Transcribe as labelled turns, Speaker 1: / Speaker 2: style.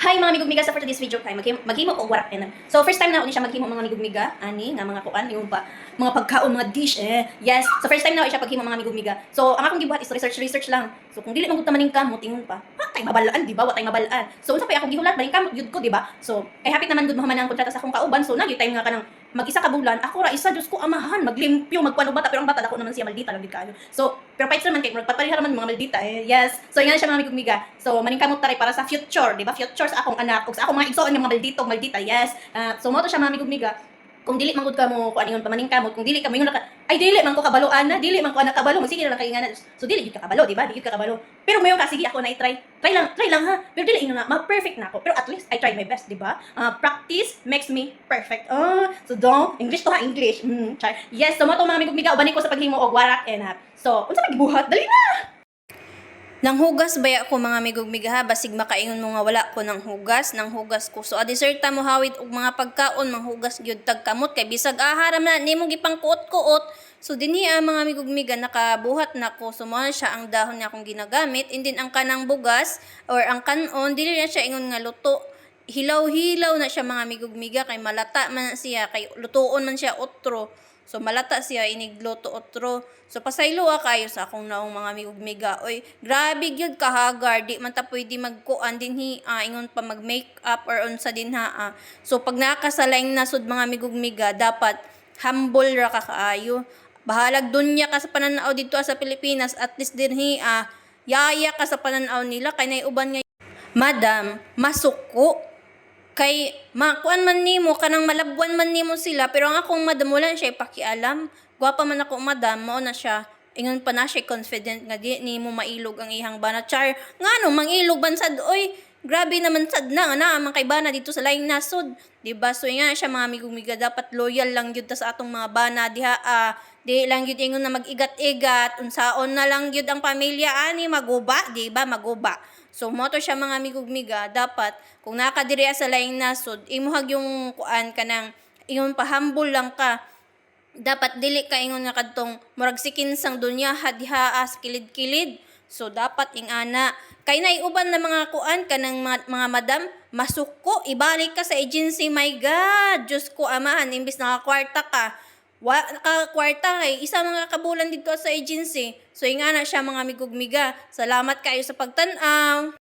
Speaker 1: Hi mga migugmiga, sa for today's video kay maghimo og warak na. So first time na ako ni siya maghimo mga migugmiga ani nga mga kuan yung pa mga pagkaon mga dish Yes. So first time na ako siya paghimo mga migugmiga. So ang akong gibuhat is research lang. So kung dili man gud ta maning kamot ingon pa. Ha tay mabalaan di ba? Wa tay mabalaan. So unsa pa akong gihulat maning kamot gyud ko di ba? So kay hapit naman gud mo man ang kontrata sa akong kauban. So nagi time nga kanang mag-isa ka bulan, ako ra isa Diyos ko amahan, maglimpyo, magkuan og bata pero ang bata dako naman siya maldita lang gid kaayo. So pero fights naman kay magpapariha naman mga maldita Yes. So ingana siya mga migugmiga. So maning kamot taray para sa future, di ba? Future sa akong anak ug sa akong mga igsoon nga mga maldito, maldita. Yes. So mo to siya mga migugmiga. Kung dili man gud ka mo kuan ingon pa maning kamot, kung dili ka mo ingon ka ay dili man ko kabaloan na, dili man ko anak kabalo, sige na kay ingana. So dili gid ka kabalo, di ba? Dili ka kabalo. Pero mayo ka sige ako na i-try. Try lang ha. Pero dili ingon na ma-perfect na ako. Pero at least I tried my best, di ba? Practice makes me perfect. So don't English to ha, English. Try. Yes, so mo to mga migugmiga uban ko sa paghimo og warak So unsa man gibuhat? Dali na.
Speaker 2: Nanghugas baya ko mga migugmiga ha, basig makaingon mo nga wala ko nang hugas ko. So adiserta mo hawid og mga pagkaon manghugas gyud tag kamot kay bisag aharam na nimo gipangkuot-kuot. So dinhi mga migugmiga nakabuhat na ko. So mo na siya ang dahon nga akong ginagamit and then ang kanang bugas or ang kanon dili na siya ingon nga luto. Hilaw-hilaw na siya mga migugmiga kay malata man siya kay lutuon man siya otro. So malata siya inigluto otro. So pasaylo kayo sa akong naong mga migugmiga. Oy, grabe gyud kahagar, di man ta pwede magkuan dinhi ingon pa mag makeup or unsa din ha. So pag nakasalaing nasud mga migugmiga, dapat humble ra ka kaayo. Bahalag dunya ka sa pananaw dito sa Pilipinas, at least dinhi yaya ka sa pananaw nila kay naiuban nga madam masuko. Kay makuan man nimo kanang malabwan man nimo sila pero ang akong madam wala siya pakialam. Gwapa man ako madam mao na siya. Ingon pa na siya confident nga di nimo mailog ang ihang bana char. Ngano mangilog ban sad oy. Grabe naman sad na nga man kay bana dito sa laing nasod. Diba? So nga siya mga migumiga dapat loyal lang gyud ta sa atong mga bana diha di lang gyud ingon na mag-igat-igat unsaon na lang gyud ang pamilya ani maguba, di ba? Maguba. So mo to siya mga migugmiga dapat kung nakadiriya sa laing nasod imuhag yung kuan kanang ingon pa humble lang ka. Dapat dili ka ingon nga kadtong murag sikin sang dunya diha sa kilid-kilid. So dapat ingana kay naiuban na mga kuan kanang mga madam masuko ibalik ka sa agency, my God, Diyos ko amahan imbis nakakwarta ka nakakwarta kay isa mga kabulan dito sa agency. So ingana siya mga migugmiga. Salamat kayo sa pagtan-aw.